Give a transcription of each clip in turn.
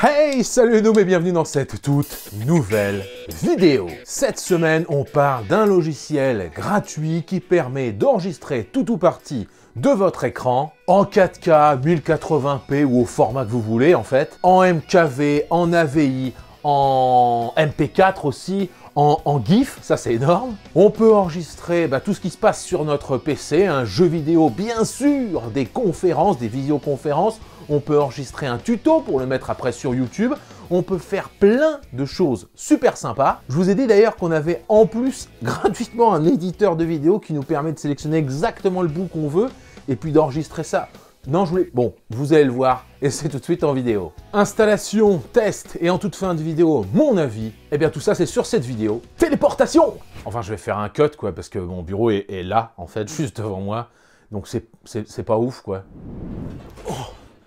Hey, salut les noobs et bienvenue dans cette toute nouvelle vidéo. Cette semaine, on parle d'un logiciel gratuit qui permet d'enregistrer tout ou partie de votre écran en 4K, 1080p ou au format que vous voulez en fait, en MKV, en AVI, en MP4 aussi, en GIF, ça c'est énorme. On peut enregistrer tout ce qui se passe sur notre PC, un jeu vidéo bien sûr, des conférences, des visioconférences. On peut enregistrer un tuto pour le mettre après sur YouTube. On peut faire plein de choses super sympas. Je vous ai dit d'ailleurs qu'on avait en plus gratuitement un éditeur de vidéo qui nous permet de sélectionner exactement le bout qu'on veut et puis d'enregistrer ça. Non, je voulais... Bon, vous allez le voir et c'est tout de suite en vidéo. Installation, test et en toute fin de vidéo, mon avis. Eh bien tout ça c'est sur cette vidéo. Téléportation! Enfin je vais faire un cut quoi parce que mon bureau est là en fait, juste devant moi. Donc c'est pas ouf quoi. Oh,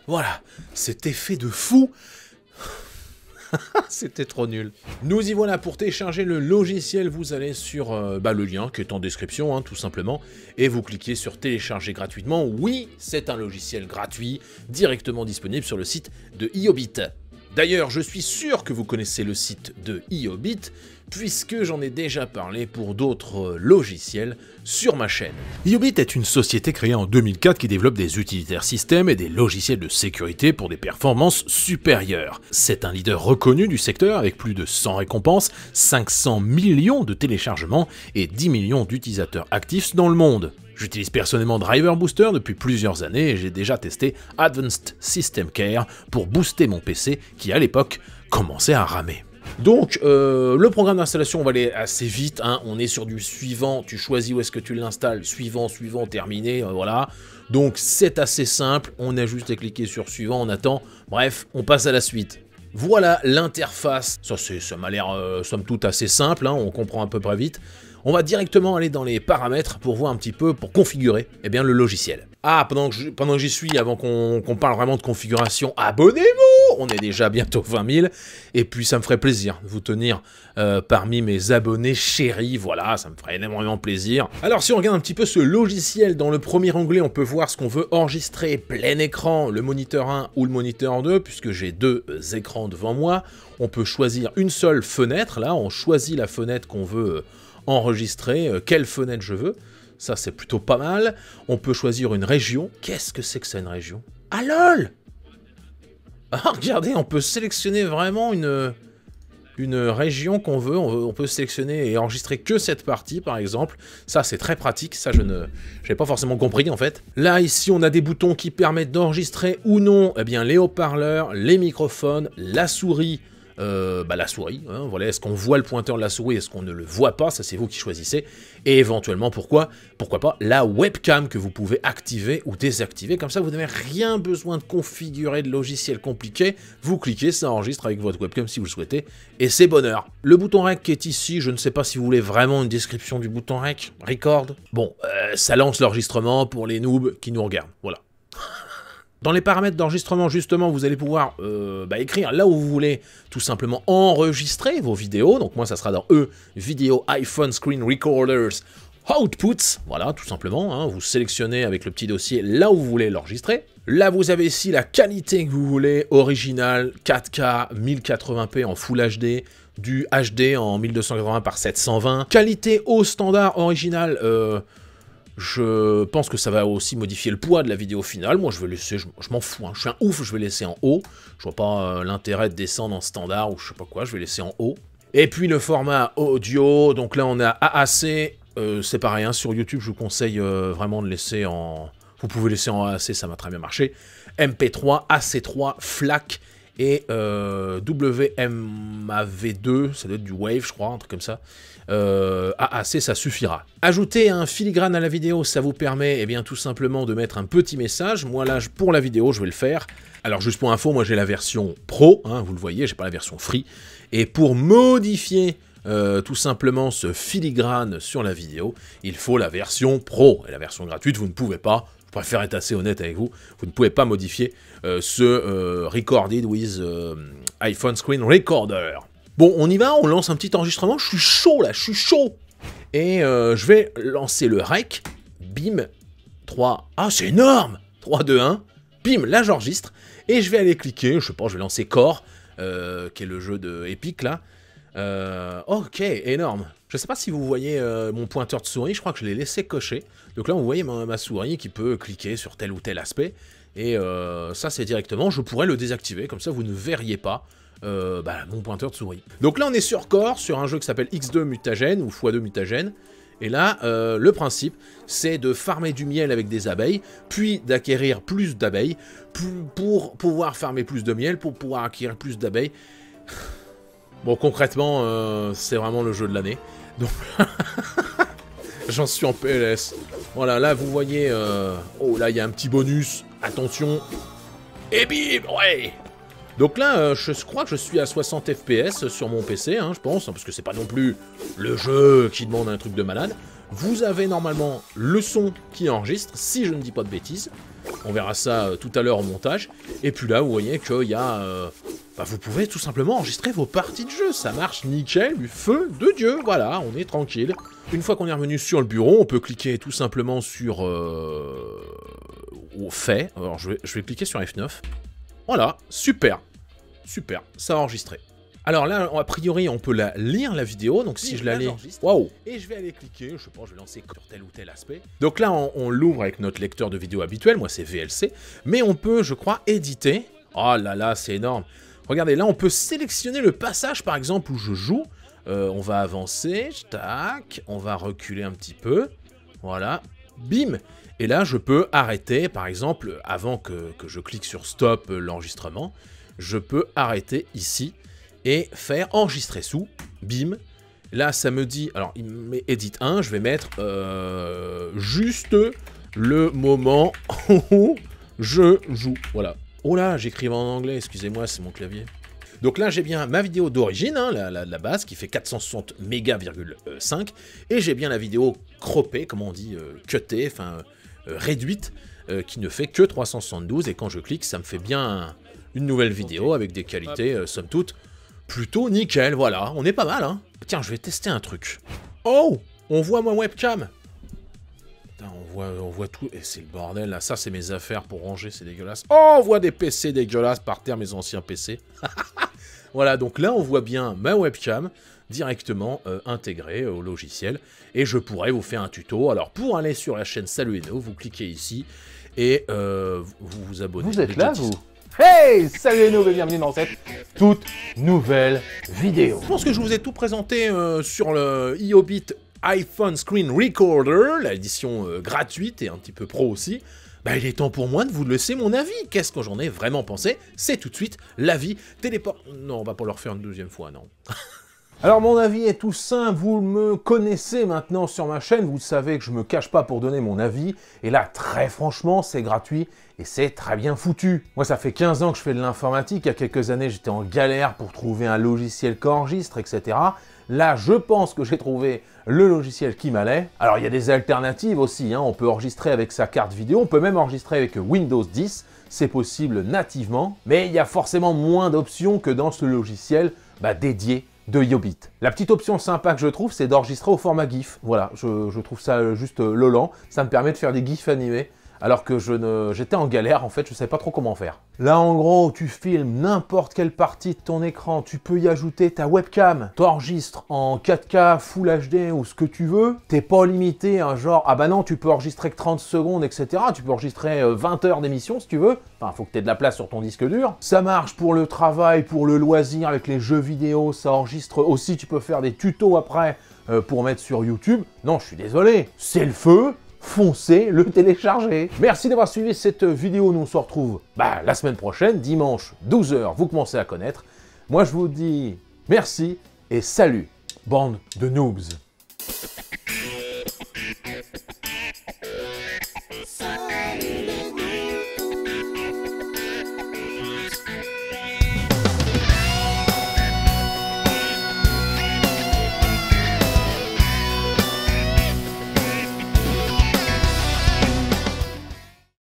voilà, cet effet de fou. C'était trop nul. Nous y voilà pour télécharger le logiciel. Vous allez sur le lien qui est en description, tout simplement, et vous cliquez sur télécharger gratuitement. Oui, c'est un logiciel gratuit, directement disponible sur le site de iObit. D'ailleurs, je suis sûr que vous connaissez le site de iObit, puisque j'en ai déjà parlé pour d'autres logiciels sur ma chaîne. iObit est une société créée en 2004 qui développe des utilitaires système et des logiciels de sécurité pour des performances supérieures. C'est un leader reconnu du secteur avec plus de 100 récompenses, 500 millions de téléchargements et 10 millions d'utilisateurs actifs dans le monde. J'utilise personnellement Driver Booster depuis plusieurs années et j'ai déjà testé Advanced System Care pour booster mon PC qui à l'époque commençait à ramer. Donc le programme d'installation, on va aller assez vite, on est sur du suivant, tu choisis où est-ce que tu l'installes, suivant, terminé, voilà. Donc c'est assez simple, on a juste à cliquer sur suivant, on attend, bref, on passe à la suite. Voilà l'interface, ça m'a l'air somme toute assez simple, on comprend à peu près vite. On va directement aller dans les paramètres pour voir un petit peu, pour configurer le logiciel. Ah, pendant que j'y suis, avant qu'on parle vraiment de configuration, abonnez-vous! On est déjà bientôt 20 000, et puis ça me ferait plaisir de vous tenir parmi mes abonnés chéris, voilà, ça me ferait énormément plaisir. Alors si on regarde un petit peu ce logiciel, dans le premier onglet, on peut voir ce qu'on veut enregistrer, plein écran, le moniteur 1 ou le moniteur 2, puisque j'ai deux écrans devant moi. On peut choisir une seule fenêtre, là, on choisit la fenêtre qu'on veut enregistrer, quelle fenêtre je veux, ça c'est plutôt pas mal. On peut choisir une région. Qu'est-ce que c'est que ça, une région? Ah lol! Ah regardez, on peut sélectionner vraiment une région qu'on veut. On peut sélectionner et enregistrer que cette partie par exemple. Ça c'est très pratique, ça je n'avais pas forcément compris en fait. Là ici on a des boutons qui permettent d'enregistrer ou non les haut-parleurs, les microphones, la souris. La souris, voilà, est-ce qu'on voit le pointeur de la souris, est-ce qu'on ne le voit pas, ça c'est vous qui choisissez, et éventuellement pourquoi pas la webcam que vous pouvez activer ou désactiver, comme ça vous n'avez rien besoin de configurer de logiciel compliqué, vous cliquez, ça enregistre avec votre webcam si vous le souhaitez, et c'est bonheur. Le bouton REC qui est ici, je ne sais pas si vous voulez vraiment une description du bouton REC, record, bon, ça lance l'enregistrement pour les noobs qui nous regardent, voilà. Dans les paramètres d'enregistrement, justement, vous allez pouvoir écrire là où vous voulez tout simplement enregistrer vos vidéos. Donc moi, ça sera dans Video iPhone Screen Recorders Outputs. Voilà, tout simplement. Vous sélectionnez avec le petit dossier là où vous voulez l'enregistrer. Là, vous avez ici la qualité que vous voulez, original, 4K, 1080p en Full HD, du HD en 1280 par 720. Qualité haut standard original, je pense que ça va aussi modifier le poids de la vidéo finale. Moi, je vais laisser, je m'en fous, je suis un ouf, je vais laisser en haut. Je vois pas l'intérêt de descendre en standard ou je sais pas quoi, je vais laisser en haut. Et puis le format audio, donc là on a AAC, c'est pareil, sur YouTube, je vous conseille vraiment de laisser en... Vous pouvez laisser en AAC, ça m'a très bien marché. MP3, AC3, FLAC et WMAV2, ça doit être du Wave, je crois, un truc comme ça. AAC, ça suffira. Ajouter un filigrane à la vidéo, ça vous permet tout simplement de mettre un petit message. Moi là, pour la vidéo, je vais le faire. Alors juste pour info, moi j'ai la version Pro, vous le voyez, j'ai pas la version Free. Et pour modifier tout simplement ce filigrane sur la vidéo, il faut la version Pro. Et la version gratuite, vous ne pouvez pas. Je préfère être assez honnête avec vous. Vous ne pouvez pas modifier ce Recorded with iPhone Screen Recorder. Bon, on y va, on lance un petit enregistrement. Je suis chaud là, je suis chaud. Et je vais lancer le rec. Bim. 3. Ah, c'est énorme. 3, 2, 1. Bim, là j'enregistre. Et je vais aller cliquer, je sais pas, je vais lancer Core. qui est le jeu de Epic, là. Ok, énorme. Je sais pas si vous voyez mon pointeur de souris, je crois que je l'ai laissé coché. Donc là, vous voyez ma souris qui peut cliquer sur tel ou tel aspect. Et ça, c'est directement, je pourrais le désactiver, comme ça vous ne verriez pas mon pointeur de souris. Donc là, on est sur Core, sur un jeu qui s'appelle X2 Mutagène, ou x2 Mutagène. Et là, le principe, c'est de farmer du miel avec des abeilles, puis d'acquérir plus d'abeilles, pour pouvoir farmer plus de miel, pour pouvoir acquérir plus d'abeilles. Bon, concrètement, c'est vraiment le jeu de l'année. Donc, j'en suis en PLS. Voilà, là, vous voyez... Oh, là, il y a un petit bonus. Attention. Et bim, ouais. Donc là, je crois que je suis à 60 FPS sur mon PC, hein, je pense, hein, parce que c'est pas non plus le jeu qui demande un truc de malade. Vous avez normalement le son qui enregistre, si je ne dis pas de bêtises. On verra ça tout à l'heure au montage. Et puis là, vous voyez qu'il y a... vous pouvez tout simplement enregistrer vos parties de jeu. Ça marche nickel, du feu de Dieu. Voilà, on est tranquille. Une fois qu'on est revenu sur le bureau, on peut cliquer tout simplement sur... au fait. Alors, je vais cliquer sur F9. Voilà, super. Super, ça a enregistré. Alors là, a priori, on peut lire la vidéo, donc si je la lis... Waouh! Et je vais aller cliquer, je sais pas, je vais lancer sur tel ou tel aspect. Donc là, on l'ouvre avec notre lecteur de vidéo habituel, moi c'est VLC, mais on peut, je crois, éditer. Oh là là, c'est énorme. Regardez, là, on peut sélectionner le passage, par exemple, où je joue. On va avancer, tac, on va reculer un petit peu. Voilà, bim! Et là, je peux arrêter, par exemple, avant que je clique sur stop l'enregistrement, je peux arrêter ici et faire enregistrer sous, bim. Là, ça me dit, alors il me met edit 1, je vais mettre juste le moment où je joue. Voilà. Oh là, j'écrivais en anglais, excusez-moi, c'est mon clavier. Donc là, j'ai bien ma vidéo d'origine, hein, la base, qui fait 460 mégas,5, et j'ai bien la vidéo croppée, comme on dit, cutée, enfin réduite, qui ne fait que 372, et quand je clique, ça me fait bien une nouvelle vidéo avec des qualités, somme toute, plutôt nickel, voilà, on est pas mal, hein. Tiens, je vais tester un truc. Oh, on voit ma webcam. Putain, on voit tout, et c'est le bordel, là, ça c'est mes affaires pour ranger, c'est dégueulasse. Oh, on voit des PC dégueulasses par terre, mes anciens PC. Voilà, donc là, on voit bien ma webcam directement intégrée au logiciel, et je pourrais vous faire un tuto. Alors, pour aller sur la chaîne Salut Eno, vous cliquez ici, et vous vous abonnez. Vous êtes là, vous? Hey, salut Eno, et bienvenue dans cette toute nouvelle vidéo. Je pense que je vous ai tout présenté sur le iObit iPhone Screen Recorder, l'édition gratuite et un petit peu pro aussi. Bah, il est temps pour moi de vous laisser mon avis. Qu'est-ce que j'en ai vraiment pensé? C'est tout de suite l'avis téléport... Non, on va pas le refaire une deuxième fois, non. Alors mon avis est tout simple, vous me connaissez maintenant sur ma chaîne, vous savez que je me cache pas pour donner mon avis, et là très franchement c'est gratuit et c'est très bien foutu. Moi ça fait 15 ans que je fais de l'informatique, il y a quelques années j'étais en galère pour trouver un logiciel qui enregistre, etc. Là je pense que j'ai trouvé le logiciel qui m'allait. Alors il y a des alternatives aussi, hein. On peut enregistrer avec sa carte vidéo, on peut même enregistrer avec Windows 10, c'est possible nativement, mais il y a forcément moins d'options que dans ce logiciel dédié de iObit. La petite option sympa que je trouve, c'est d'enregistrer au format GIF. Voilà, je trouve ça juste lollant. Ça me permet de faire des GIFs animés, alors que j'étais en galère, en fait, je ne savais pas trop comment faire. Là, en gros, tu filmes n'importe quelle partie de ton écran, tu peux y ajouter ta webcam, t'enregistres en 4K, Full HD ou ce que tu veux. T'es pas limité à genre, ah bah non, tu peux enregistrer que 30 secondes, etc. Tu peux enregistrer 20 heures d'émission si tu veux. Enfin, faut que tu aies de la place sur ton disque dur. Ça marche pour le travail, pour le loisir, avec les jeux vidéo, ça enregistre aussi, tu peux faire des tutos après pour mettre sur YouTube. Non, je suis désolé, c'est le feu. Foncez le télécharger. Merci d'avoir suivi cette vidéo. Nous on se retrouve la semaine prochaine, dimanche 12 h. Vous commencez à connaître. Moi je vous dis merci et salut, bande de noobs.